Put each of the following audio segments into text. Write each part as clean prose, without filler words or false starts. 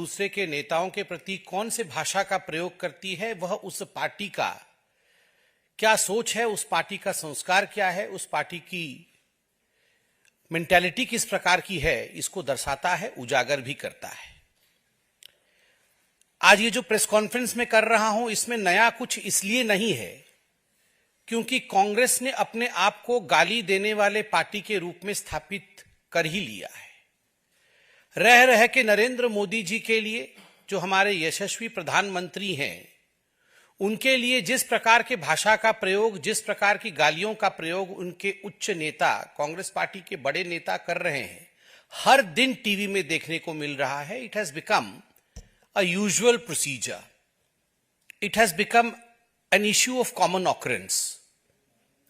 दूसरे के नेताओं के प्रति कौन से भाषा का प्रयोग करती है, वह उस पार्टी का क्या सोच है, उस पार्टी का संस्कार क्या है, उस पार्टी की मेंटालिटी किस प्रकार की है, इसको दर्शाता है, उजागर भी करता है। आज ये जो प्रेस कॉन्फ्रेंस में कर रहा हूं, इसमें नया कुछ इसलिए नहीं है क्योंकि कांग्रेस ने अपने आप को गाली देने वाले पार्टी के रूप में स्थापित कर ही लिया है। रह रह के नरेंद्र मोदी जी के लिए, जो हमारे यशस्वी प्रधानमंत्री हैं, उनके लिए जिस प्रकार के भाषा का प्रयोग, जिस प्रकार की गालियों का प्रयोग उनके उच्च नेता, कांग्रेस पार्टी के बड़े नेता कर रहे हैं, हर दिन टीवी में देखने को मिल रहा है। It has become a usual procedure. It has become an issue of common occurrence,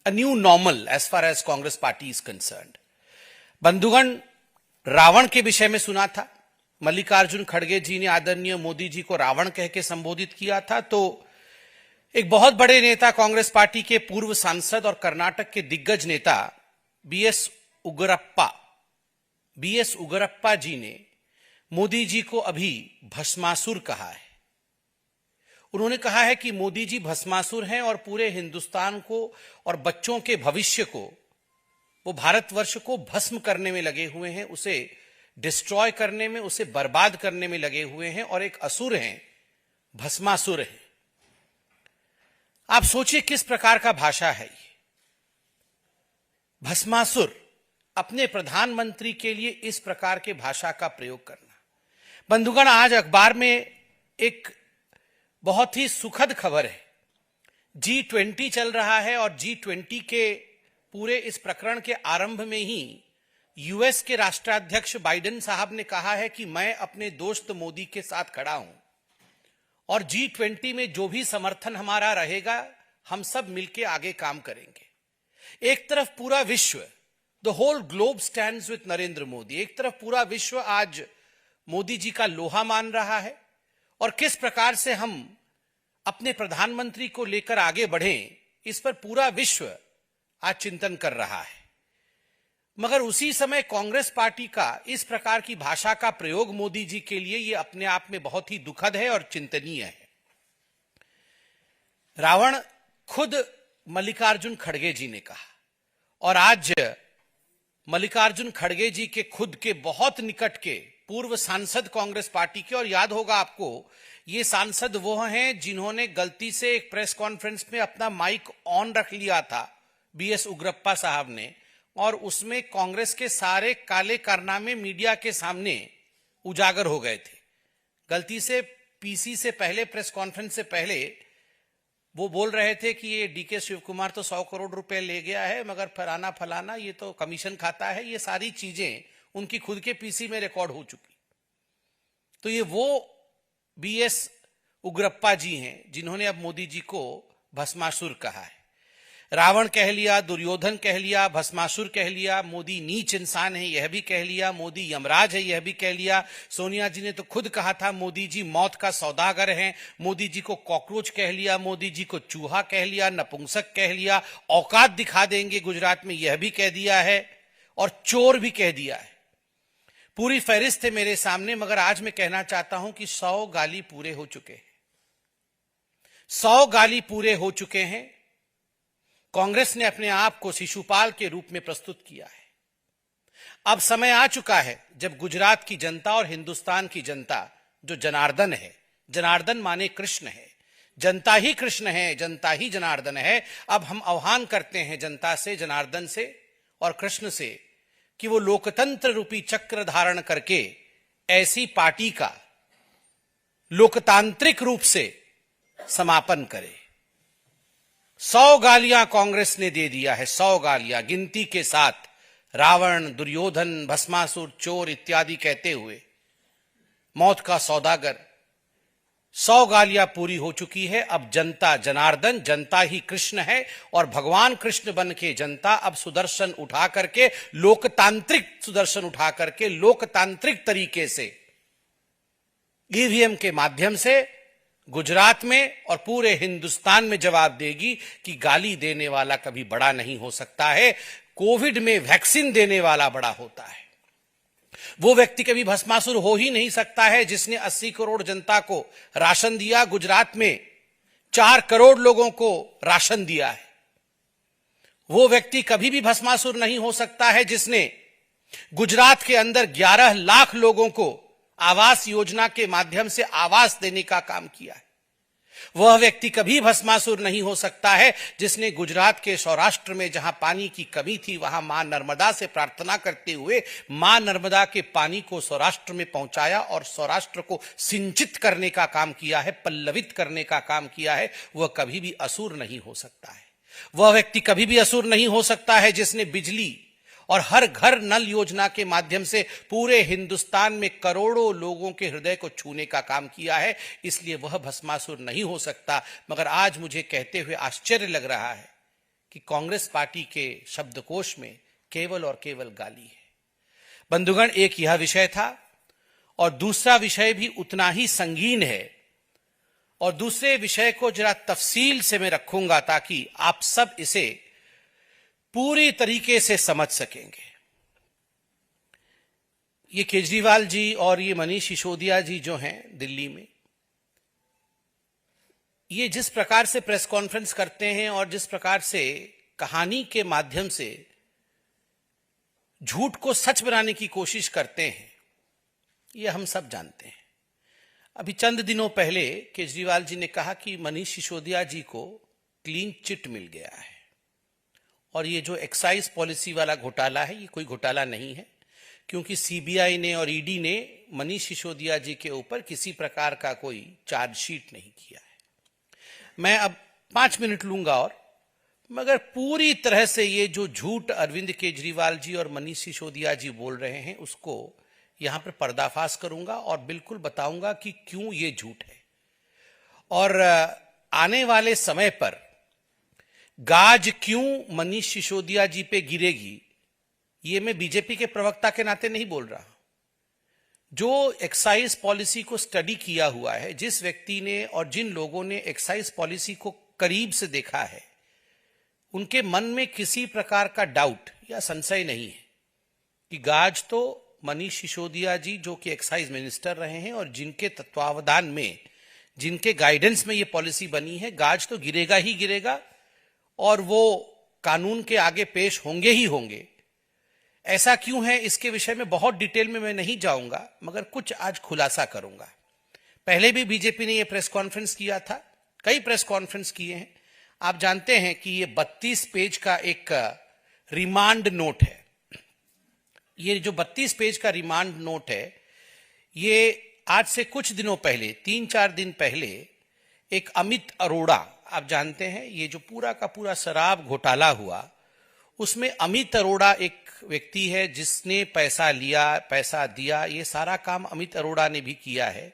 a new normal as far as Congress party is concerned. बंधुगण, रावण के विषय में सुना था, मल्लिकार्जुन खड़गे जी ने आदरणीय मोदी जी को रावण कह के संबोधित किया था, तो एक बहुत बड़े नेता, कांग्रेस पार्टी के पूर्व सांसद और कर्नाटक के दिग्गज नेता बीएस उग्रप्पा जी ने मोदी जी को अभी भस्मासुर कहा है। उन्होंने कहा है कि मोदी जी भस्मासुर हैं और पूरे हिंदुस्तान को और बच्चों के भविष्य को, वो भारतवर्ष को भस्म करने में लगे हुए हैं, उसे डिस्ट्रॉय करने में, उसे बर्बाद करने में लगे हुए हैं और एक असुर हैं, भस्मासुर हैं। आप सोचिए किस प्रकार का भाषा है ये। भस्मासुर, अपने प्रधानमंत्री के लिए इस प्रकार के भाषा का प्रयोग करना। बंधुगण, आज अखबार में एक बहुत ही सुखद खबर है। G20 चल रहा है और G20 के पूरे इस प्रकरण के आरंभ में ही यूएस के राष्ट्राध्यक्ष बाइडेन साहब ने कहा है कि मैं अपने दोस्त मोदी के साथ खड़ा हूं और G20 में जो भी समर्थन हमारा रहेगा, हम सब मिलकर आगे काम करेंगे। एक तरफ पूरा विश्व, the whole globe stands with Narendra Modi, एक तरफ पूरा विश्व आज मोदी जी का लोहा मान रहा है और किस प्रकार से हम अपने प्रधानमंत्री को लेकर आगे बढ़ें, इस पर पूरा विश्व आज चिंतन कर रहा है। मगर उसी समय कांग्रेस पार्टी का इस प्रकार की भाषा का प्रयोग मोदी जी के लिए ये अपने आप में बहुत ही दुखद है और चिंतनीय है। रावण खुद मल्लिकार्जुन खड़गे जी ने कहा और आज मल्लिकार्जुन खड़गे जी के खुद के बहुत निकट के पूर्व सांसद कांग्रेस पार्टी के, और याद होगा आपको, ये सांसद वो हैं जिन्होंने गलती से एक प्रेस कॉन्फ्रेंस में अपना माइक ऑन रख लिया था, बीएस उग्रप्पा साहब ने, और उसमें कांग्रेस के सारे काले कारनामे मीडिया के सामने उजागर हो गए थे। गलती से पीसी से पहले, प्रेस कॉन्फ्रेंस से पहले वो बोल रहे थे कि ये डीके शिव कुमार तो 100 करोड़ रुपए ले गया है, मगर फलाना फलाना ये तो कमीशन खाता है। ये सारी चीजें उनकी खुद के पीसी में रिकॉर्ड हो चुकी। तो ये वो बीएस उग्रप्पा जी हैं जिन्होंने अब मोदी जी को भस्मासुर कहा है। रावण कह लिया, दुर्योधन कह लिया, भस्मासुर कह लिया, मोदी नीच इंसान है यह भी कह लिया, मोदी यमराज है यह भी कह लिया। सोनिया जी ने तो खुद कहा था मोदी जी मौत का सौदागर हैं। मोदी जी को कॉकरोच कह लिया, मोदी जी को चूहा कह लिया, नपुंसक कह लिया, औकात दिखा देंगे गुजरात में यह भी कह दिया है और चोर भी कह दिया है। पूरी फहरिस्त है मेरे सामने, मगर आज मैं कहना चाहता हूं कि 100 गाली पूरे हो चुके हैं। 100 गाली पूरे हो चुके हैं। कांग्रेस ने अपने आप को शिशुपाल के रूप में प्रस्तुत किया है। अब समय आ चुका है जब गुजरात की जनता और हिंदुस्तान की जनता, जो जनार्दन है, जनार्दन माने कृष्ण है, जनता ही कृष्ण है, जनता ही जनार्दन है। अब हम आह्वान करते हैं जनता से, जनार्दन से और कृष्ण से कि वो लोकतंत्र रूपी चक्र धारण करके ऐसी पार्टी का लोकतांत्रिक रूप से समापन करे। 100 गालियां कांग्रेस ने दे दिया है, 100 गालियां गिनती के साथ, रावण, दुर्योधन, भस्मासुर, चोर इत्यादि कहते हुए, मौत का सौदागर। 100 गालियां पूरी हो चुकी है। अब जनता जनार्दन, जनता ही कृष्ण है और भगवान कृष्ण बन के जनता अब सुदर्शन उठा करके, लोकतांत्रिक सुदर्शन उठा करके, लोकतांत्रिक तरीके से ईवीएम के माध्यम से गुजरात में और पूरे हिंदुस्तान में जवाब देगी कि गाली देने वाला कभी बड़ा नहीं हो सकता है, कोविड में वैक्सीन देने वाला बड़ा होता है। वो व्यक्ति कभी भस्मासुर हो ही नहीं सकता है जिसने 80 करोड़ जनता को राशन दिया, गुजरात में 4 करोड़ लोगों को राशन दिया है। वो व्यक्ति कभी भी भस्मासुर नहीं हो सकता है जिसने गुजरात के अंदर 11 लाख लोगों को आवास योजना के माध्यम से आवास देने का काम किया है। वह व्यक्ति कभी भस्मासुर नहीं हो सकता है जिसने गुजरात के सौराष्ट्र में जहां पानी की कमी थी वहां मां नर्मदा से प्रार्थना करते हुए मां नर्मदा के पानी को सौराष्ट्र में पहुंचाया और सौराष्ट्र को सिंचित करने का काम किया है, पल्लवित करने का काम किया है। वह कभी भी असुर नहीं हो सकता है। वह व्यक्ति कभी भी असुर नहीं हो सकता है जिसने बिजली और हर घर नल योजना के माध्यम से पूरे हिंदुस्तान में करोड़ों लोगों के हृदय को छूने का काम किया है। इसलिए वह भस्मासुर नहीं हो सकता। मगर आज मुझे कहते हुए आश्चर्य लग रहा है कि कांग्रेस पार्टी के शब्दकोश में केवल और केवल गाली है। बंधुगण, एक यह विषय था और दूसरा विषय भी उतना ही संगीन है और दूसरे विषय को जरा तफसील से मैं रखूंगा ताकि आप सब इसे पूरी तरीके से समझ सकेंगे। ये केजरीवाल जी और ये मनीष सिसोदिया जी जो हैं दिल्ली में, ये जिस प्रकार से प्रेस कॉन्फ्रेंस करते हैं और जिस प्रकार से कहानी के माध्यम से झूठ को सच बनाने की कोशिश करते हैं, ये हम सब जानते हैं। अभी चंद दिनों पहले केजरीवाल जी ने कहा कि मनीष सिसोदिया जी को क्लीन चिट मिल गया है और ये जो एक्साइज पॉलिसी वाला घोटाला है ये कोई घोटाला नहीं है, क्योंकि सीबीआई ने और ईडी ने मनीष सिसोदिया जी के ऊपर किसी प्रकार का कोई चार्जशीट नहीं किया है। मैं अब 5 मिनट लूंगा और मगर पूरी तरह से ये जो झूठ अरविंद केजरीवाल जी और मनीष सिसोदिया जी बोल रहे हैं उसको यहां पर पर्दाफाश करूंगा और बिल्कुल बताऊंगा कि क्यों ये झूठ है। और आने वाले समय पर गाज क्यों मनीष सिसोदिया जी पे गिरेगी, ये मैं बीजेपी के प्रवक्ता के नाते नहीं बोल रहा। जो एक्साइज पॉलिसी को स्टडी किया हुआ है, जिस व्यक्ति ने और जिन लोगों ने एक्साइज पॉलिसी को करीब से देखा है, उनके मन में किसी प्रकार का डाउट या संशय नहीं है कि गाज तो मनीष सिसोदिया जी जो कि एक्साइज मिनिस्टर रहे हैं और जिनके तत्वावधान में, जिनके गाइडेंस में ये पॉलिसी बनी है, गाज तो गिरेगा ही गिरेगा और वो कानून के आगे पेश होंगे ही होंगे। ऐसा क्यों है इसके विषय में बहुत डिटेल में मैं नहीं जाऊंगा, मगर कुछ आज खुलासा करूंगा। पहले भी बीजेपी ने ये प्रेस कॉन्फ्रेंस किया था, कई प्रेस कॉन्फ्रेंस किए हैं। आप जानते हैं कि ये 32 पेज का एक रिमांड नोट है। ये जो 32 पेज का रिमांड नोट है, ये आज से कुछ दिनों पहले, 3-4 दिन पहले, एक अमित अरोड़ा, आप जानते हैं ये जो पूरा का पूरा शराब घोटाला हुआ, उसमें अमित अरोड़ा एक व्यक्ति है जिसने पैसा लिया, पैसा दिया, ये सारा काम अमित अरोड़ा ने भी किया है।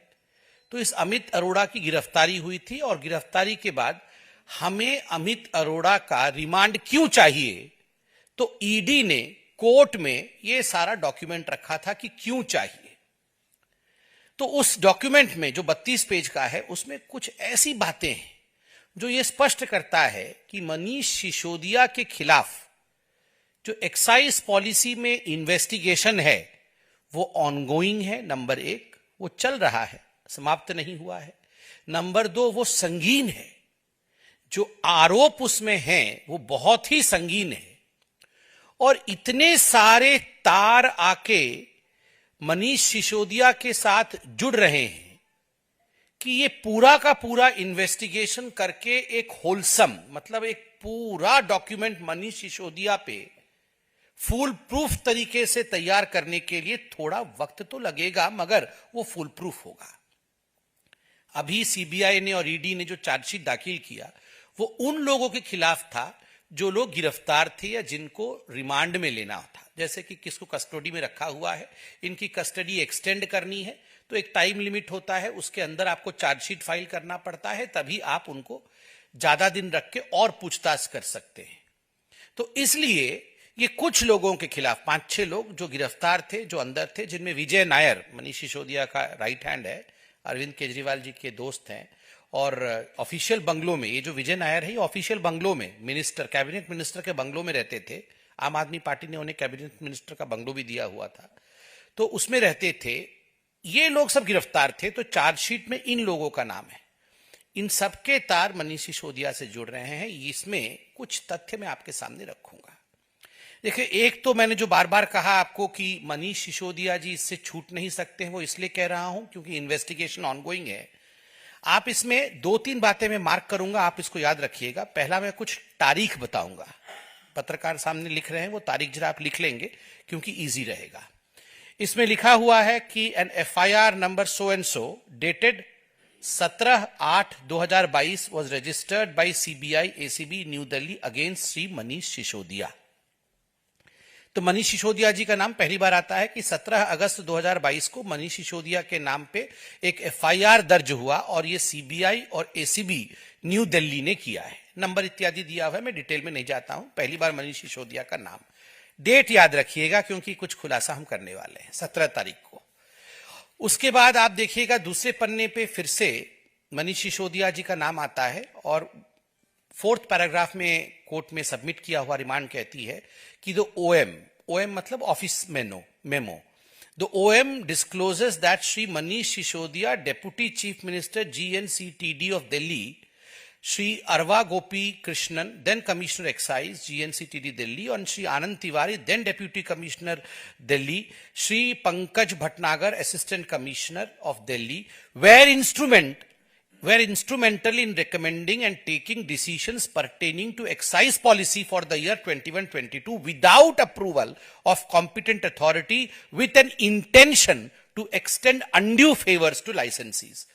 तो इस अमित अरोड़ा की गिरफ्तारी हुई थी और गिरफ्तारी के बाद हमें अमित अरोड़ा का रिमांड क्यों चाहिए, तो ईडी ने कोर्ट में ये सारा डॉक्यूमेंट रखा था कि क्यों चाहिए। तो उस डॉक्यूमेंट में जो 32 पेज का है उसमें कुछ ऐसी बातें हैं जो ये स्पष्ट करता है कि मनीष सिसोदिया के खिलाफ जो एक्साइज पॉलिसी में इन्वेस्टिगेशन है वो ऑनगोइंग है। नंबर 1, वो चल रहा है, समाप्त नहीं हुआ है। नंबर 2, वो संगीन है, जो आरोप उसमें हैं वो बहुत ही संगीन है और इतने सारे तार आके मनीष सिसोदिया के साथ जुड़ रहे हैं कि ये पूरा का पूरा इन्वेस्टिगेशन करके एक होलसम, मतलब एक पूरा डॉक्यूमेंट मनीष सिसोदिया पे फुल प्रूफ तरीके से तैयार करने के लिए थोड़ा वक्त तो लगेगा, मगर वो फुल प्रूफ होगा। अभी सीबीआई ने और ईडी ने जो चार्जशीट दाखिल किया वो उन लोगों के खिलाफ था जो लोग गिरफ्तार थे या जिनको रिमांड में लेना था, जैसे कि किसको कस्टडी में रखा हुआ है, इनकी कस्टडी एक्सटेंड करनी है तो एक टाइम लिमिट होता है, उसके अंदर आपको चार्जशीट फाइल करना पड़ता है, तभी आप उनको ज्यादा दिन रख के और पूछताछ कर सकते हैं। तो इसलिए ये कुछ लोगों के खिलाफ 5-6 लोग जो गिरफ्तार थे, जो अंदर थे, जिनमें विजय नायर मनीष सिसोदिया का राइट हैंड है, अरविंद केजरीवाल जी के दोस्त हैं, और ऑफिशियल बंगलों में, ये जो विजय नायर है ये ऑफिशियल बंगलों में, मिनिस्टर, कैबिनेट मिनिस्टर के बंगलों में रहते थे। आम आदमी पार्टी ने उन्हें कैबिनेट मिनिस्टर का बंगलो भी दिया हुआ था। तो उसमें रहते थे, ये लोग सब गिरफ्तार थे। तो चार्जशीट में इन लोगों का नाम है। इन सबके तार मनीष सिसोदिया से जुड़ रहे हैं। इसमें कुछ तथ्य मैं आपके सामने रखूंगा। देखिए, एक तो मैंने जो बार बार कहा आपको कि मनीष सिसोदिया जी इससे छूट नहीं सकते हैं, वो इसलिए कह रहा हूं क्योंकि इन्वेस्टिगेशन ऑनगोइंग है। आप इसमें 2-3 बातें मैं मार्क करूंगा, आप इसको याद रखिएगा। पहला, मैं कुछ तारीख बताऊंगा। पत्रकार सामने लिख रहे हैं, वो तारीख जरा आप लिख लेंगे क्योंकि इजी रहेगा। इसमें लिखा हुआ है कि an FIR number so and so dated 17/8/2022 was registered by CBI ACB new Delhi against Shri Manish Sisodia. तो मनीष सिसोदिया जी का नाम पहली बार आता है कि 17 अगस्त 2022 को मनीष सिसोदिया के नाम पे एक FIR दर्ज हुआ और ये CBI और ACB न्यू दिल्ली ने किया है। नंबर इत्यादि दिया हुआ है, मैं डिटेल में नहीं जाता हूं। पहली बार मनीष सिसोदिया का नाम, डेट याद रखिएगा क्योंकि कुछ खुलासा हम करने वाले हैं 17 तारीख को। उसके बाद आप देखिएगा दूसरे पन्ने पे फिर से मनीष सिसोदिया जी का नाम आता है और 4th पैराग्राफ में कोर्ट में सबमिट किया हुआ रिमांड कहती है कि द OM मतलब office memo, the OM discloses that Shri Manish Sisodia deputy chief minister GNCTD of Delhi, Shri Arva Gopi Krishnan then commissioner excise GNCTD Delhi, और Shri Anand Tiwari then deputy commissioner Delhi, Shri Pankaj Bhatnagar assistant commissioner of Delhi were instrumental in recommending and taking decisions pertaining to excise policy for the year 21-22 without approval of competent authority with an intention to extend undue favors to licensees।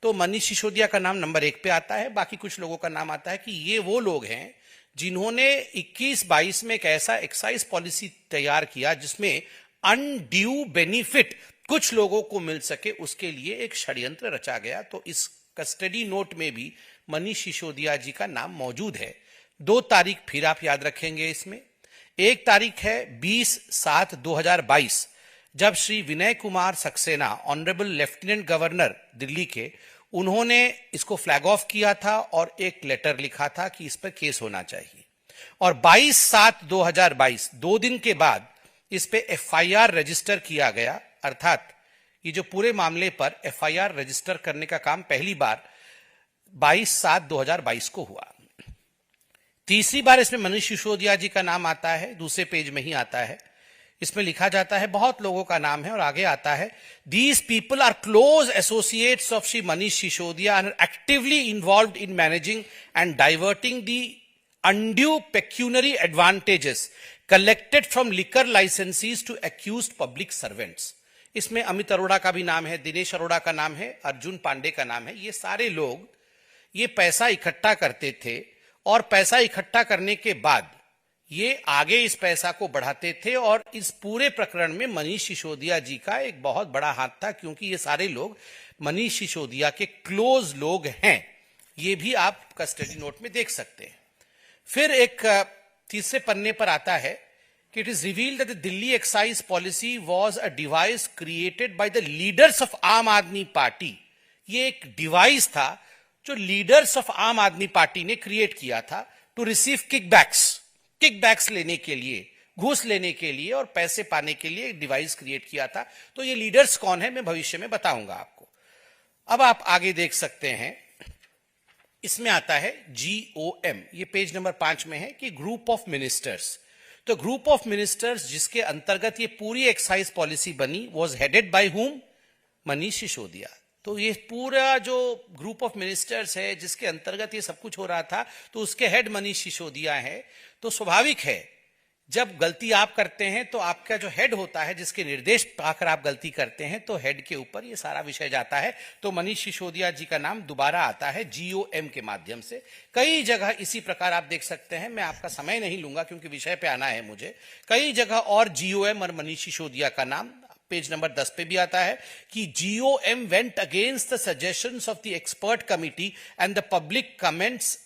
तो मनीष सिसोदिया का नाम number 1 पे आता है। बाकी कुछ लोगों का नाम आता है कि ये वो लोग हैं जिन्होंने 21-22 में एक ऐसा एक्साइज पॉलिसी तैयार किया जिसमें अनड्यू बेनिफिट कुछ लोगों को मिल सके, उसके लिए एक षड्यंत्र रचा गया। तो इस कस्टडी नोट में भी मनीष सिसोदिया जी का नाम मौजूद है। 2 तारीख फिर आप याद रखेंगे इसमें। एक तारीख है 20/7/2022 जब Shri Vinay Kumar Saxena honourable lieutenant governor Delhi के, उन्होंने इसको फ्लैग ऑफ किया था और एक लेटर लिखा था कि इस पर केस होना चाहिए। और 22/7/2022 2 दिन के बाद इस पे FIR रजिस्टर किया गया। अर्थात ये जो पूरे मामले पर FIR रजिस्टर करने का काम पहली बार 22/7/2022 को हुआ। तीसरी बार इसमें मनीष सिसोदिया जी का नाम आता है, दूसरे पेज में ही आता है। इसमें लिखा जाता है, बहुत लोगों का नाम है और आगे आता है, these people are close associates of Shri Manish Sisodia and actively involved in managing and diverting the undue pecuniary advantages collected from liquor licensees to accused public servants. इसमें अमित अरोड़ा का भी नाम है, दिनेश अरोड़ा का नाम है, अर्जुन पांडे का नाम है। ये सारे लोग ये पैसा इकट्ठा करते थे और पैसा इकट्ठा करने के बाद ये आगे इस पैसा को बढ़ाते थे। और इस पूरे प्रकरण में मनीष सिसोदिया जी का एक बहुत बड़ा हाथ था क्योंकि ये सारे लोग मनीष सिसोदिया के क्लोज लोग हैं। ये भी आप कस्टडी नोट में देख सकते हैं। फिर एक तीसरे पन्ने पर आता है कि it is revealed that the Delhi excise policy was a device created by the leaders of आम आदमी पार्टी। ये एक डिवाइस था जो लीडर्स ऑफ आम आदमी पार्टी ने क्रिएट किया था टू रिसीव किकबैक्स लेने के लिए, घूस लेने के लिए और पैसे पाने के लिए एक डिवाइस क्रिएट किया था। तो ये लीडर्स कौन है मैं भविष्य में बताऊंगा आपको। अब आप आगे देख सकते हैं, इसमें आता है GOM, ये पेज नंबर 5 में है कि ग्रुप ऑफ मिनिस्टर्स। तो ग्रुप ऑफ मिनिस्टर्स जिसके अंतर्गत ये पूरी एक्साइज पॉलिसी बनी was headed by whom, Manish Sisodia. तो ये पूरा जो ग्रुप ऑफ मिनिस्टर्स है जिसके अंतर्गत ये सब कुछ हो रहा था, तो उसके हेड मनीष सिसोदिया है। तो स्वाभाविक है जब गलती आप करते हैं तो आपका जो हेड होता है, जिसके निर्देश पाकर आप गलती करते हैं, तो हेड के ऊपर ये सारा विषय जाता है। तो मनीष सिसोदिया जी का नाम दोबारा आता है GOM के माध्यम से। कई जगह इसी प्रकार आप देख सकते हैं, मैं आपका समय नहीं लूंगा क्योंकि विषय पे आना है मुझे। कई जगह और GOM और मनीष सिसोदिया का नाम पेज नंबर 10 पे भी आता है कि GOM went against the suggestions of the expert committee and the public comments.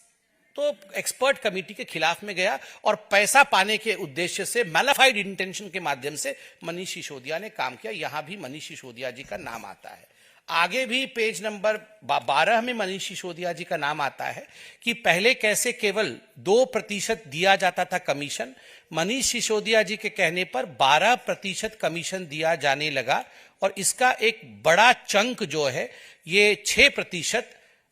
तो एक्सपर्ट कमेटी के खिलाफ में गया और पैसा पाने के उद्देश्य से मैलिफाइड इंटेंशन के माध्यम से मनीष सिसोदिया ने काम किया। यहां भी मनीष सिसोदिया जी का नाम आता है। आगे भी पेज नंबर 12 में मनीष सिसोदिया जी का नाम आता है कि पहले कैसे केवल 2% दिया जाता था कमीशन, मनीष सिसोदिया जी के कहने पर 12% कमीशन दिया जाने लगा और इसका एक बड़ा चंक जो है ये 6%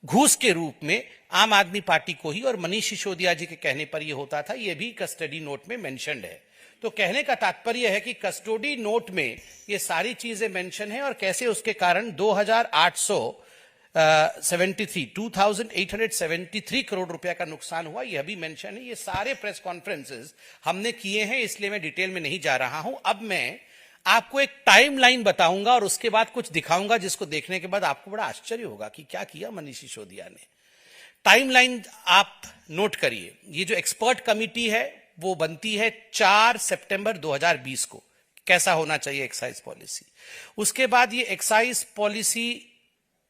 घूस के रूप में आम आदमी पार्टी को ही और मनीष सिसोदिया जी के कहने पर यह होता था। यह भी कस्टडी नोट में मेंशन्ड है। तो कहने का तात्पर्य है कि कस्टडी नोट में ये सारी चीजें मेंशन है और कैसे उसके कारण 2873 करोड़ रुपया का नुकसान हुआ, यह भी मेंशन है। ये सारे प्रेस कॉन्फ्रेंसेस हमने किए हैं, इसलिए मैं डिटेल में नहीं जा रहा हूं। अब मैं आपको एक टाइमलाइन बताऊंगा और उसके बाद कुछ दिखाऊंगा जिसको देखने के बाद आपको बड़ा आश्चर्य होगा कि क्या किया मनीष सिसोदिया ने। टाइमलाइन आप नोट करिए। ये जो एक्सपर्ट कमिटी है वो बनती है 4 सितंबर 2020 को, कैसा होना चाहिए एक्साइज पॉलिसी। उसके बाद ये एक्साइज पॉलिसी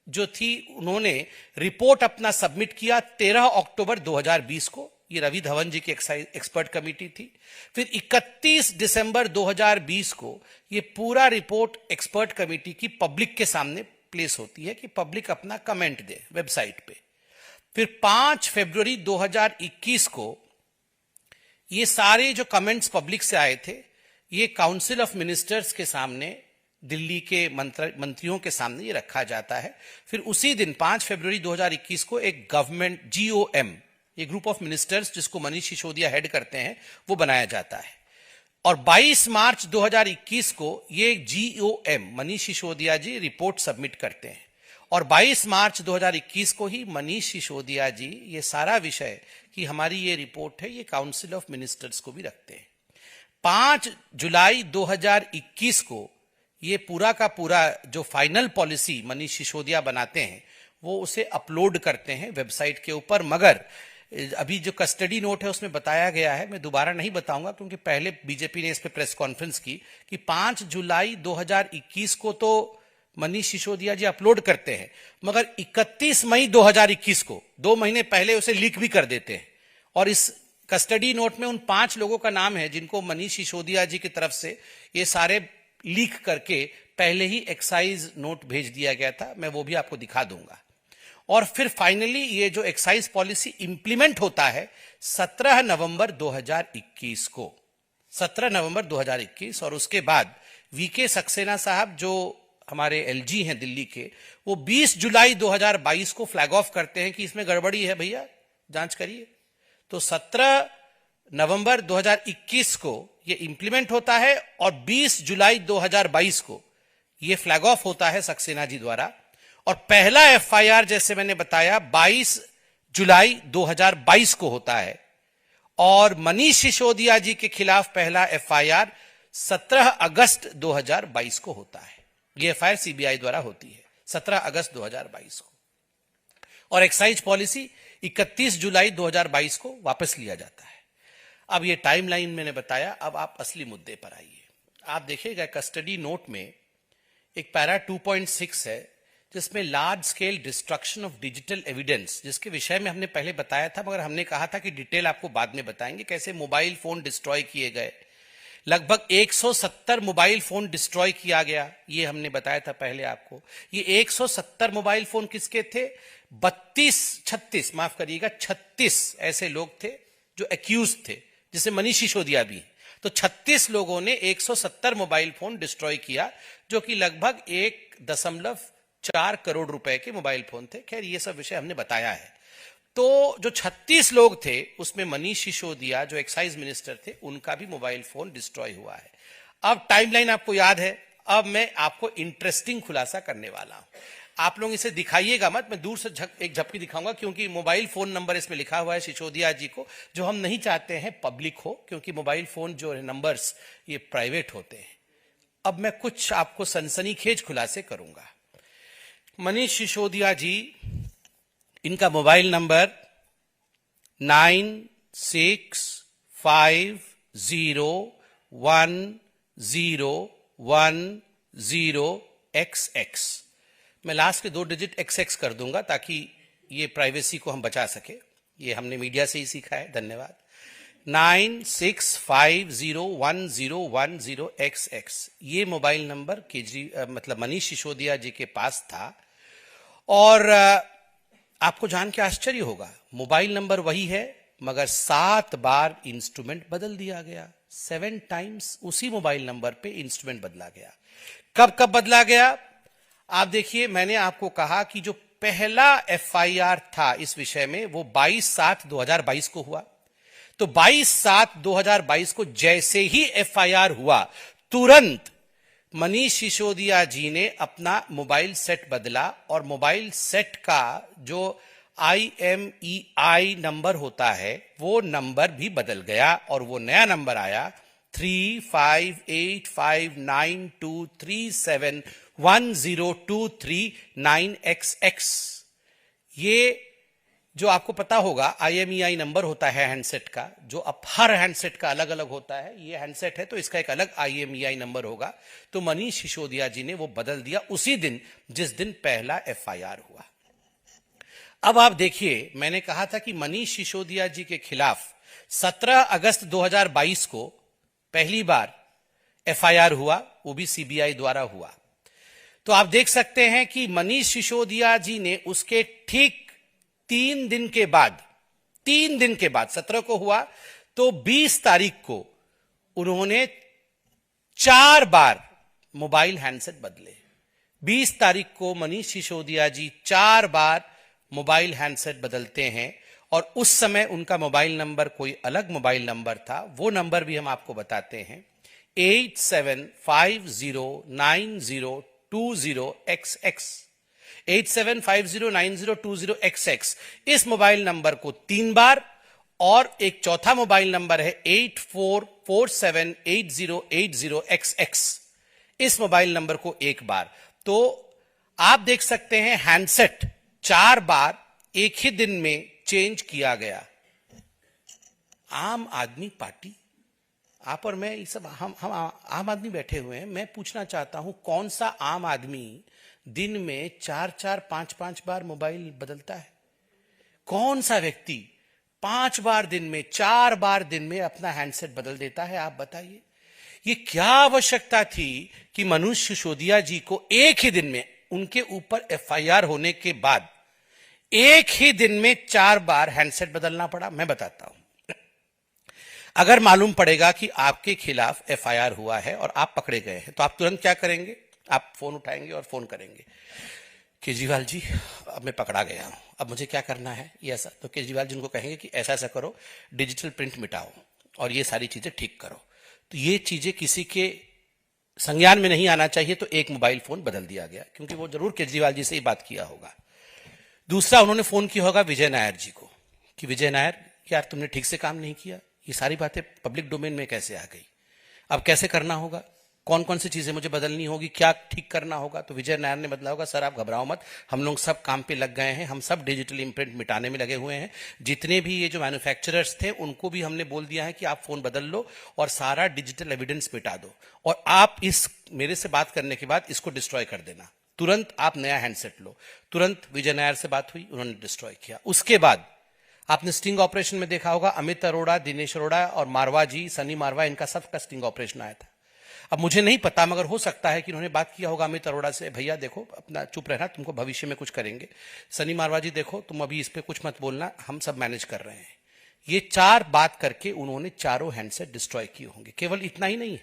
जो थी उन्होंने रिपोर्ट अपना सबमिट किया 13 अक्टूबर 2020 को। ये रवि धवन जी की एक्सपर्ट कमेटी थी। फिर 31 दिसंबर 2020 को ये पूरा रिपोर्ट एक्सपर्ट कमेटी की पब्लिक के सामने प्लेस होती है कि पब्लिक अपना कमेंट दे वेबसाइट पे। फिर 5 फरवरी 2021 को ये सारे जो कमेंट्स पब्लिक से आए थे ये काउंसिल ऑफ मिनिस्टर्स के सामने, दिल्ली के मंत्रियों के सामने ये रखा जाता है। फिर उसी दिन 5 फरवरी 2021 को एक गवर्नमेंट GOM, ये ग्रुप ऑफ मिनिस्टर्स जिसको मनीष सिसोदिया हेड करते हैं, वो बनाया जाता है। और 22 मार्च 2021 को ये GOM मनीष सिसोदिया जी रिपोर्ट सबमिट करते हैं और 22 मार्च 2021 को ही मनीष सिसोदिया जी ये सारा विषय कि हमारी ये रिपोर्ट है ये काउंसिल ऑफ मिनिस्टर्स को भी रखते हैं। 5 जुलाई 2021 को ये पूरा का पूरा जो फाइनल पॉलिसी मनीष सिसोदिया बनाते हैं वो उसे अपलोड करते हैं वेबसाइट के ऊपर। मगर अभी जो कस्टडी नोट है उसमें बताया गया है, मैं दोबारा नहीं बताऊंगा क्योंकि पहले बीजेपी ने इस पे प्रेस कॉन्फ्रेंस की कि 5 जुलाई 2021 को तो मनीष सिसोदिया जी अपलोड करते हैं, मगर 31 मई 2021 को 2 महीने पहले उसे लीक भी कर देते हैं। और इस कस्टडी नोट में उन 5 लोगों का नाम है जिनको मनीष सिसोदिया जी की तरफ से ये सारे लीक करके पहले ही एक्साइज नोट भेज दिया गया था। मैं वो भी आपको दिखा दूंगा। और फिर फाइनली ये जो एक्साइज पॉलिसी इंप्लीमेंट होता है 17 नवंबर 2021 को, 17 नवंबर 2021। और उसके बाद वीके सक्सेना साहब जो हमारे LG हैं दिल्ली के, वो 20 जुलाई 2022 को फ्लैग ऑफ करते हैं कि इसमें गड़बड़ी है भैया, जांच करिए। तो 17 नवंबर 2021 को ये इंप्लीमेंट होता है और 20 जुलाई 2022 को ये फ्लैग ऑफ होता है सक्सेना जी द्वारा। और पहला FIR जैसे मैंने बताया 22 जुलाई 2022 को होता है और मनीष सिसोदिया जी के खिलाफ पहला FIR 17 अगस्त 2022 को होता है। ये FIR CBI द्वारा होती है 17 अगस्त 2022 को। और एक्साइज पॉलिसी 31 जुलाई 2022 को वापस लिया जाता है। अब ये टाइमलाइन मैंने बताया, अब आप असली मुद्दे पर आइए। आप देखिएगा कस्टडी नोट में एक पैरा 2.6 है जिसमें large scale destruction of digital evidence, जिसके विषय में हमने पहले बताया था, मगर हमने कहा था कि डिटेल आपको बाद में बताएंगे कैसे मोबाइल फोन डिस्ट्रॉय किए गए। लगभग 170 मोबाइल फोन डिस्ट्रॉय किया गया, ये हमने बताया था पहले आपको। ये 170 मोबाइल फोन किसके थे? 36 ऐसे लोग थे जो एक्यूज थे, जिसे मनीष सिसोदिया भी। तो 36 लोगों ने 170 मोबाइल फोन डिस्ट्रॉय किया, जो कि लगभग 1.4 करोड़ रुपए के मोबाइल फोन थे। खैर ये सब विषय हमने बताया है। तो जो 36 लोग थे उसमें मनीष सिसोदिया जो एक्साइज मिनिस्टर थे उनका भी मोबाइल फोन डिस्ट्रॉय हुआ है। अब टाइमलाइन आपको याद है। अब मैं आपको इंटरेस्टिंग खुलासा करने वाला हूं। आप लोग इसे दिखाइएगा मत, मैं दूर से एक झपकी दिखाऊंगा क्योंकि मोबाइल फोन नंबर इसमें लिखा हुआ है सिसोदिया जी को, जो हम नहीं चाहते हैं पब्लिक हो, क्योंकि मोबाइल फोन जो है नंबर्स ये प्राइवेट होते हैं। अब मैं कुछ आपको सनसनीखेज खुलासे करूंगा। मनीष सिसोदिया जी, इनका मोबाइल नंबर 96501010XX। मैं लास्ट के 2 डिजिट XX कर दूंगा ताकि ये प्राइवेसी को हम बचा सके। ये हमने मीडिया से ही सीखा है। धन्यवाद। 96501010XX ये मोबाइल नंबर मतलब मनीष सिसोदिया जी के पास था। और आपको जान के आश्चर्य होगा, मोबाइल नंबर वही है मगर 7 बार इंस्ट्रूमेंट बदल दिया गया। 7 टाइम्स उसी मोबाइल नंबर पे इंस्ट्रूमेंट बदला गया। कब कब बदला गया? आप देखिए, मैंने आपको कहा कि जो पहला एफआईआर था इस विषय में वो 22/7/2022 को हुआ। तो 22/7/2022 को जैसे ही एफआईआर हुआ, तुरंत मनीष सिसोदिया जी ने अपना मोबाइल सेट बदला और मोबाइल सेट का जो IMEI नंबर होता है वो नंबर भी बदल गया और वो नया नंबर आया 358592371023 ये जो आपको पता होगा IMEI नंबर होता है हैंडसेट का, जो अब हर हैंडसेट का अलग अलग होता है। ये हैंडसेट है तो इसका एक अलग IMEI नंबर होगा। तो मनीष सिसोदिया जी ने वो बदल दिया उसी दिन जिस दिन पहला एफआईआर हुआ। अब आप देखिए, मैंने कहा था कि मनीष सिसोदिया जी के खिलाफ 17 अगस्त 2022 को पहली बार एफआईआर हुआ, वो भी सीबीआई द्वारा हुआ। तो आप देख सकते हैं कि मनीष सिसोदिया जी ने उसके ठीक 3 दिन के बाद 17 को हुआ तो 20 तारीख को उन्होंने 4 बार मोबाइल हैंडसेट बदले। 20 तारीख को मनीष सिसोदिया जी 4 बार मोबाइल हैंडसेट बदलते हैं और उस समय उनका मोबाइल नंबर कोई अलग मोबाइल नंबर था। वो नंबर भी हम आपको बताते हैं 87509020XX 87509020XX। इस मोबाइल नंबर को 3 बार और एक चौथा मोबाइल नंबर है 84478080XX। इस मोबाइल नंबर को 1 बार। तो आप देख सकते हैं हैंडसेट 4 बार एक ही दिन में चेंज किया गया। आम आदमी पार्टी, आप और मैं, ये सब हम आम आदमी बैठे हुए हैं। मैं पूछना चाहता हूं, कौन सा आम आदमी दिन में 4-4, 5-5 बार मोबाइल बदलता है? कौन सा व्यक्ति 5 बार दिन में, 4 बार दिन में अपना हैंडसेट बदल देता है? आप बताइए, ये क्या आवश्यकता थी कि मनीष सिसोदिया जी को एक ही दिन में, उनके ऊपर एफआईआर होने के बाद एक ही दिन में 4 बार हैंडसेट बदलना पड़ा? मैं बताता हूं। अगर मालूम पड़ेगा कि आपके खिलाफ एफआईआर हुआ है और आप पकड़े गए हैं तो आप तुरंत क्या करेंगे? आप फोन उठाएंगे और फोन करेंगे, केजरीवाल जी अब मैं पकड़ा गया हूं, अब मुझे क्या करना है, ये ऐसा। तो केजरीवाल जी उनको कहेंगे कि ऐसा ऐसा करो, डिजिटल प्रिंट मिटाओ और ये सारी चीजें ठीक करो। तो ये चीजें किसी के संज्ञान में नहीं आना चाहिए। तो एक मोबाइल फोन बदल दिया गया, क्योंकि वो जरूर केजरीवाल जी से ही बात किया होगा। दूसरा, उन्होंने फोन किया होगा विजय नायर जी को कि विजय नायर, यार तुमने ठीक से काम नहीं किया, ये सारी बातें पब्लिक डोमेन में कैसे आ गई, अब कैसे करना होगा, कौन कौन सी चीजें मुझे बदलनी होगी, क्या ठीक करना होगा। तो विजय नायर ने बदला होगा, सर आप घबराओ मत, हम लोग सब काम पे लग गए हैं, हम सब डिजिटल इम्प्रिंट मिटाने में लगे हुए हैं। जितने भी ये जो मैन्युफैक्चरर्स थे उनको भी हमने बोल दिया है कि आप फोन बदल लो और सारा डिजिटल एविडेंस मिटा दो और आप इस मेरे से बात करने के बाद इसको डिस्ट्रॉय कर देना, तुरंत आप नया हैंडसेट लो। तुरंत विजय नायर से बात हुई, उन्होंने डिस्ट्रॉय किया। उसके बाद आपने स्टिंग ऑपरेशन में देखा होगा, अमित अरोड़ा, दिनेश अरोड़ा और मारवा जी, सनी मारवा, इनका सबका स्टिंग ऑपरेशन आया था। अब मुझे नहीं पता, मगर हो सकता है कि उन्होंने बात किया होगा अमित अरोड़ा से, भैया देखो अपना चुप रहना, तुमको भविष्य में कुछ करेंगे। सनी मारवा जी देखो तुम अभी इस पे कुछ मत बोलना, हम सब मैनेज कर रहे हैं। ये 4 बात करके उन्होंने चारों हैंडसेट डिस्ट्रॉय किए होंगे। केवल इतना ही नहीं है,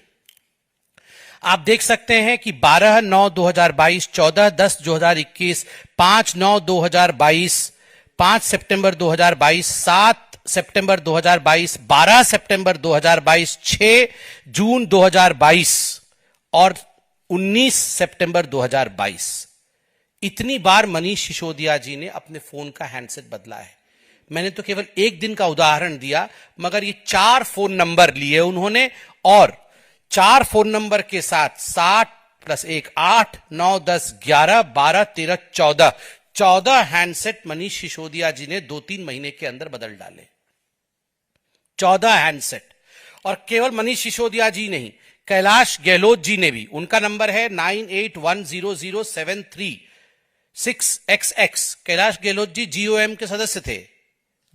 आप देख सकते हैं कि 12/9/2022, 14/10/2021, 5/9/2022, 5 सितंबर 2022, 7 सितंबर 2022, 12 सितंबर 2022, 6 जून 2022 और 19 सितंबर 2022। इतनी बार मनीष सिसोदिया जी ने अपने फोन का हैंडसेट बदला है। मैंने तो केवल एक दिन का उदाहरण दिया, मगर ये 4 फोन नंबर लिए उन्होंने और 4 फोन नंबर के साथ 7 + 1 8 9 10 11 12 13 14 हैंडसेट मनीष सिसोदिया जी ने 2-3 महीने के अंदर बदल डाले। 14 हैंडसेट। और केवल मनीष सिसोदिया जी नहीं, कैलाश गहलोत जी ने भी, उनका नंबर है 98100736XX। कैलाश गहलोत जी GOM के सदस्य थे।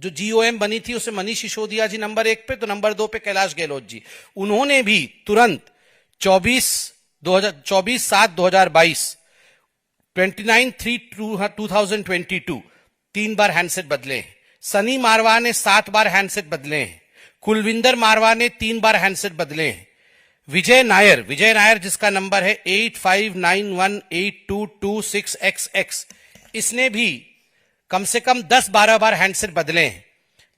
जो GOM बनी थी उसे मनीष सिसोदिया जी नंबर 1 पे, तो नंबर 2 पे कैलाश गहलोत जी। उन्होंने भी तुरंत 24/7/2022, 29/3/2022 3 बार हैंडसेट बदले हैं। सनी मारवा ने 7 बार हैंडसेट बदले हैं। कुलविंदर मारवा ने 3 बार हैंडसेट बदले हैं। विजय नायर जिसका नंबर है 85918226XX, इसने भी कम से कम 10-12 बार हैंडसेट बदले हैं।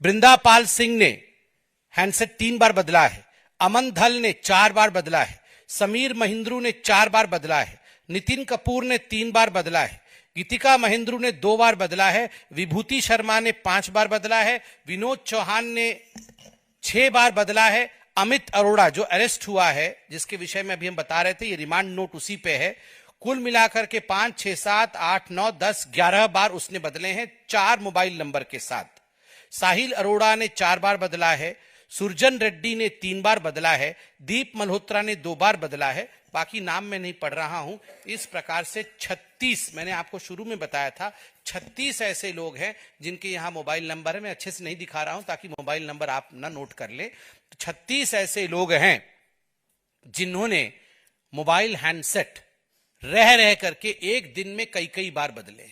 बृंदापाल सिंह ने हैंडसेट 3 बार बदला है। अमन धल ने 4 बार बदला है। समीर महिंद्रू ने 4 बार बदला है। नितिन कपूर ने 3 बार बदला है। गीतिका महिंद्रू ने 2 बार बदला है। विभूति शर्मा ने 5 बार बदला है। विनोद चौहान ने 6 बार बदला है। अमित अरोड़ा जो अरेस्ट हुआ है, जिसके विषय में अभी हम बता रहे थे, ये रिमांड नोट उसी पे है। कुल मिलाकर के 5, 6, 7, 8, 9, 10, 11 बार उसने बदले हैं 4 मोबाइल नंबर के साथ। साहिल अरोड़ा ने 4 बार बदला है। सुरजन रेड्डी ने 3 बार बदला है। दीप मल्होत्रा ने 2 बार बदला है। बाकी नाम मैं नहीं पढ़ रहा हूं। इस प्रकार से 36, मैंने आपको शुरू में बताया था, 36 ऐसे लोग हैं जिनके यहां मोबाइल नंबर है। मैं अच्छे से नहीं दिखा रहा हूं ताकि मोबाइल नंबर आप ना नोट कर ले। 36 ऐसे लोग हैं जिन्होंने मोबाइल हैंडसेट रह करके एक दिन में कई बार बदले।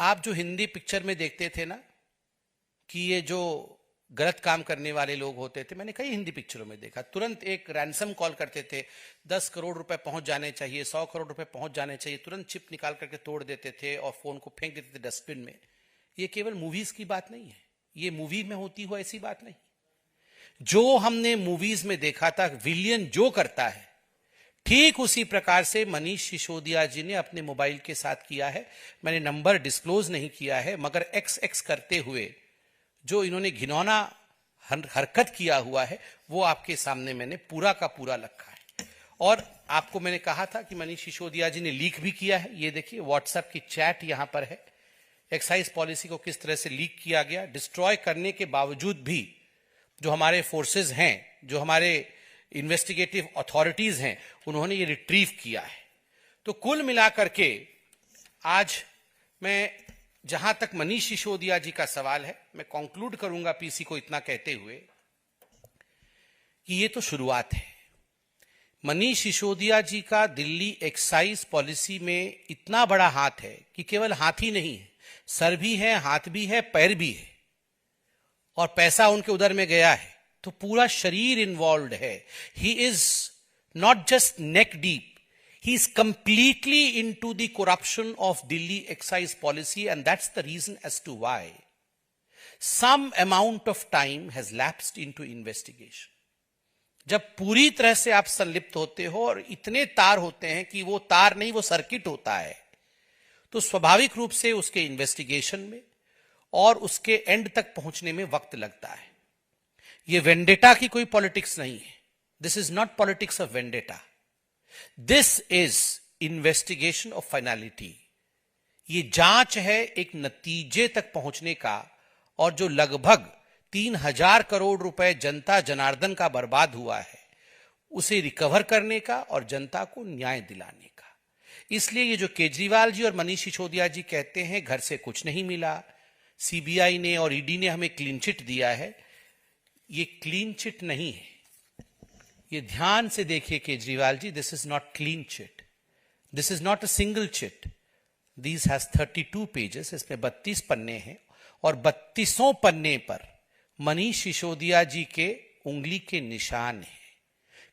आप जो हिंदी पिक्चर में देखते थे ना कि ये जो गलत काम करने वाले लोग होते थे, मैंने कई हिंदी पिक्चरों में देखा, तुरंत एक रैंसम कॉल करते थे, 10 करोड़ रुपए पहुंच जाने चाहिए, 100 करोड़ रुपए पहुंच जाने चाहिए, तुरंत चिप निकाल करके तोड़ देते थे और फोन को फेंक देते थे डस्टबिन में। ये केवल मूवीज की बात नहीं है, ये मूवी में होती हो ऐसी बात नहीं। जो हमने मूवीज में देखा था विलियन जो करता है, ठीक उसी प्रकार से मनीष सिसोदिया जी ने अपने मोबाइल के साथ किया है। मैंने नंबर डिस्क्लोज नहीं किया है, मगर XX करते हुए जो इन्होंने घिनौना हरकत किया हुआ है वो आपके सामने मैंने पूरा का पूरा रखा है। और आपको मैंने कहा था कि मनीष सिसोदिया जी ने लीक भी किया है। ये देखिए व्हाट्सएप की चैट यहां पर है। एक्साइज पॉलिसी को किस तरह से लीक किया गया, डिस्ट्रॉय करने के बावजूद भी जो हमारे फोर्सेस हैं, जो हमारे इन्वेस्टिगेटिव अथॉरिटीज हैं, उन्होंने ये रिट्रीव किया है। तो कुल मिलाकर के आज मैं, जहां तक मनीष सिसोदिया जी का सवाल है, मैं कंक्लूड करूंगा पीसी को इतना कहते हुए कि ये तो शुरुआत है। मनीष सिसोदिया जी का दिल्ली एक्साइज पॉलिसी में इतना बड़ा हाथ है कि केवल हाथ ही नहीं है, सर भी है, हाथ भी है, पैर भी है, और पैसा उनके उधर में गया है तो पूरा शरीर इन्वॉल्व है। He is not just neck deep, he is completely into the corruption of Delhi excise policy, and that's the reason as to why some amount of time has lapsed into investigation. जब पूरी तरह से आप संलिप्त होते हो और इतने तार होते हैं कि वो तार नहीं, वो सर्किट होता है, तो स्वाभाविक रूप से उसके इन्वेस्टिगेशन में और उसके एंड तक पहुंचने में वक्त लगता है। ये वेंडेटा की कोई पॉलिटिक्स नहीं है। This is not politics of vendetta, this is investigation of finality. ये जांच है एक नतीजे तक पहुंचने का, और जो लगभग 3000 करोड़ रुपए जनता जनार्दन का बर्बाद हुआ है उसे रिकवर करने का और जनता को न्याय दिलाने का। इसलिए ये जो केजरीवाल जी और मनीष सिसोदिया जी कहते हैं घर से कुछ नहीं मिला, सीबीआई ने और ईडी ने हमें क्लीन चिट दिया है, ये क्लीन चिट नहीं है। ये ध्यान से देखिए Kejriwal ji, this is not clean chit, this is not a single chit, this has 32 pages, इसमें 32 पन्ने हैं और 32 पन्ने पर मनीष सिसोदिया जी के उंगली के निशान हैं,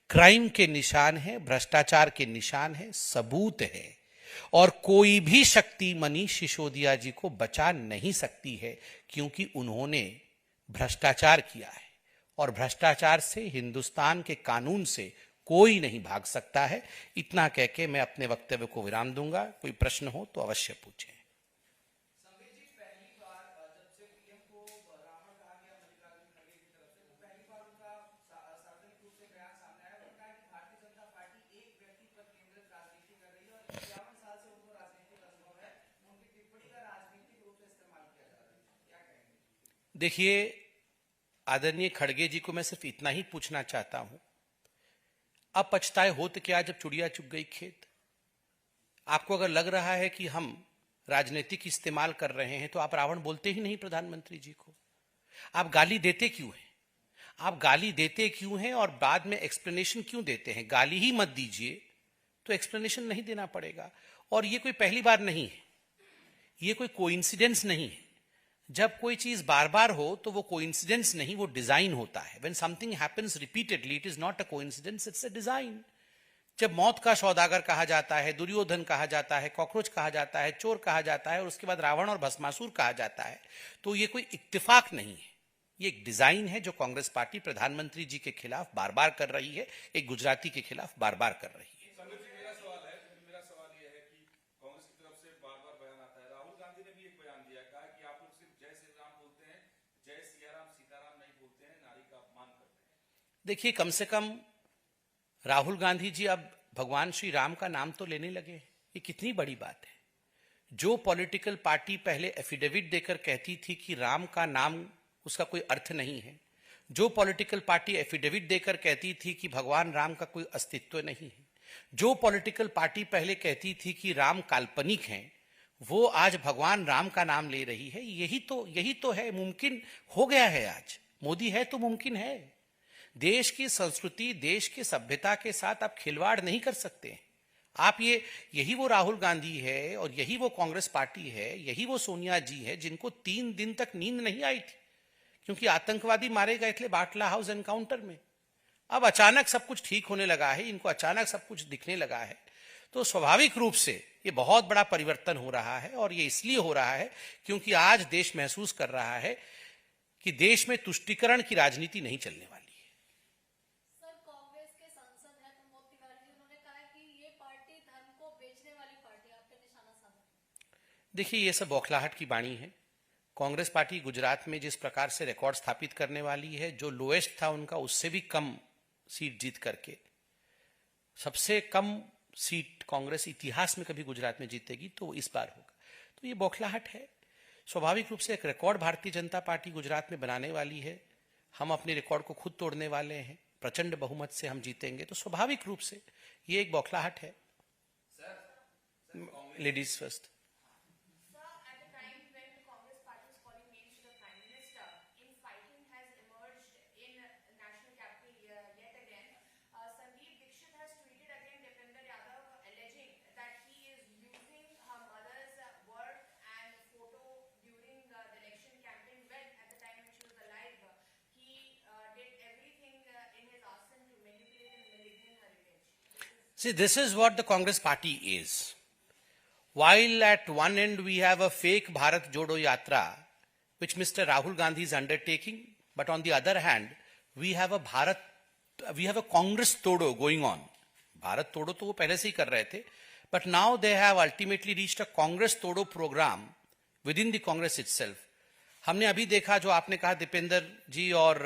क्राइम के निशान हैं, भ्रष्टाचार के निशान हैं, सबूत है। और कोई भी शक्ति मनीष सिसोदिया जी को बचा नहीं सकती है, क्योंकि उन्होंने भ्रष्टाचार किया है और भ्रष्टाचार से, हिंदुस्तान के कानून से कोई नहीं भाग सकता है। इतना कह के मैं अपने वक्तव्य को विराम दूंगा। कोई प्रश्न हो तो अवश्य पूछें। देखिए आदरणीय खड़गे जी को मैं सिर्फ इतना ही पूछना चाहता हूं, अब पछताए हो तो क्या जब चिड़िया चुग गई खेत। आपको अगर लग रहा है कि हम राजनीतिक इस्तेमाल कर रहे हैं तो आप रावण बोलते ही नहीं प्रधानमंत्री जी को। आप गाली देते क्यों हैं? आप गाली देते क्यों हैं और बाद में एक्सप्लेनेशन क्यों देते हैं? गाली ही मत दीजिए तो एक्सप्लेनेशन नहीं देना पड़ेगा। और ये कोई पहली बार नहीं है, ये कोई कोइंसिडेंस नहीं है। जब कोई चीज बार बार हो तो वो कोइंसिडेंस नहीं, वो डिजाइन होता है. When something happens repeatedly, it is not a coincidence, it's a design. जब मौत का सौदागर कहा जाता है, दुर्योधन कहा जाता है, कॉकरोच कहा जाता है, चोर कहा जाता है और उसके बाद रावण और भस्मासुर कहा जाता है, तो ये कोई इत्तेफाक नहीं है. ये एक डिजाइन है जो कांग्रेस पार्टी प्रधानमंत्री जी के खिलाफ बार बार कर रही है, एक गुजराती के खिलाफ बार बार कर रही है. मेरा सवाल यह है कि कांग्रेस की तरफ से बार बार बयान आता है, राहुल गांधी ने भी एक बयान दिया, कहा कि आप लोग सिर्फ जय श्री राम बोलते हैं, जय सिया राम सीताराम नहीं बोलते हैं, नारी का अपमान करते हैं. देखिए, कम से कम राहुल गांधी जी अब भगवान श्री राम का नाम तो लेने लगे. ये कितनी बड़ी बात है. जो पॉलिटिकल पार्टी पहले एफिडेविट देकर कहती थी कि राम का नाम उसका कोई अर्थ नहीं है, जो पॉलिटिकल पार्टी एफिडेविट देकर कहती थी कि भगवान राम का कोई अस्तित्व नहीं है, जो पॉलिटिकल पार्टी पहले कहती थी कि राम काल्पनिक हैं, वो आज भगवान राम का नाम ले रही है. यही तो है. मुमकिन हो गया है. आज मोदी है तो मुमकिन है. देश की संस्कृति, देश की सभ्यता के साथ आप खिलवाड़ नहीं कर सकते. आप यही वो राहुल गांधी है और यही वो कांग्रेस पार्टी है, यही वो सोनिया जी है जिनको 3 दिन तक नींद नहीं आई थी क्योंकि आतंकवादी मारे गए थे बाटला हाउस एनकाउंटर में. अब अचानक सब कुछ ठीक होने लगा है, इनको अचानक सब कुछ दिखने लगा है. तो स्वाभाविक रूप से ये बहुत बड़ा परिवर्तन हो रहा है और ये इसलिए हो रहा है क्योंकि आज देश महसूस कर रहा है कि देश में तुष्टीकरण की राजनीति नहीं चलने वाली. देखिए, ये सब बौखलाहट की बाणी है. कांग्रेस पार्टी गुजरात में जिस प्रकार से रिकॉर्ड स्थापित करने वाली है, जो लोएस्ट था उनका उससे भी कम सीट जीत करके, सबसे कम सीट कांग्रेस इतिहास में कभी गुजरात में जीतेगी तो इस बार होगा. तो ये बौखलाहट है. स्वाभाविक रूप से एक रिकॉर्ड भारतीय जनता पार्टी गुजरात में बनाने वाली है. हम अपने रिकॉर्ड को खुद तोड़ने वाले हैं. प्रचंड बहुमत से हम जीतेंगे. तो स्वाभाविक रूप से ये एक बौखलाहट है. Ladies first. See, this is what the Congress party is. While at one end we have a fake Bharat Jodo Yatra, which Mr. Rahul Gandhi is undertaking, but on the other hand, we have a Congress Todo going on. Bharat Todo तो वो पहले से ही कर रहे थे, but now they have ultimately reached a Congress Todo program within the Congress itself. हमने अभी देखा, जो आपने कहा, दीपेंद्र जी और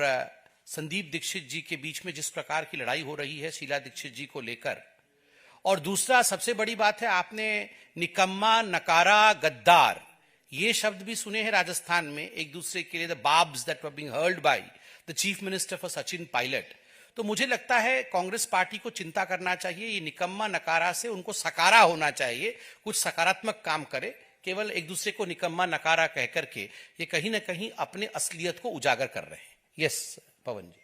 संदीप दीक्षित जी के बीच में जिस प्रकार की लड़ाई हो रही है शीला दीक्षित जी को लेकर. और दूसरा सबसे बड़ी बात है, आपने निकम्मा, नकारा, गद्दार ये शब्द भी सुने हैं राजस्थान में एक दूसरे के लिए. The barbs that were being hurled by the chief minister for Sachin Pilot. तो मुझे लगता है कांग्रेस पार्टी को चिंता करना चाहिए. ये निकम्मा नकारा से उनको सकारा होना चाहिए, कुछ सकारात्मक काम करे. केवल एक दूसरे को निकम्मा नकारा कह करके ये कहीं ना कहीं अपने असलियत को उजागर कर रहे हैं. यस पवन जी.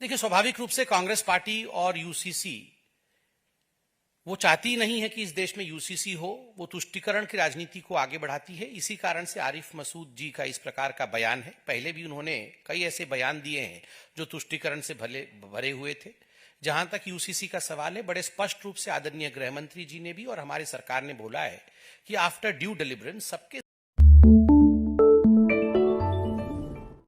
देखिए, स्वाभाविक रूप से कांग्रेस पार्टी और यूसीसी वो चाहती नहीं है कि इस देश में यूसीसी हो. वो तुष्टीकरण की राजनीति को आगे बढ़ाती है. इसी कारण से आरिफ मसूद जी का इस प्रकार का बयान है. पहले भी उन्होंने कई ऐसे बयान दिए हैं जो तुष्टीकरण से भरे हुए थे. जहां तक यूसीसी का सवाल है, बड़े स्पष्ट रूप से आदरणीय गृह मंत्री जी ने भी और हमारी सरकार ने बोला है कि आफ्टर ड्यू डिलिवरेंस सबके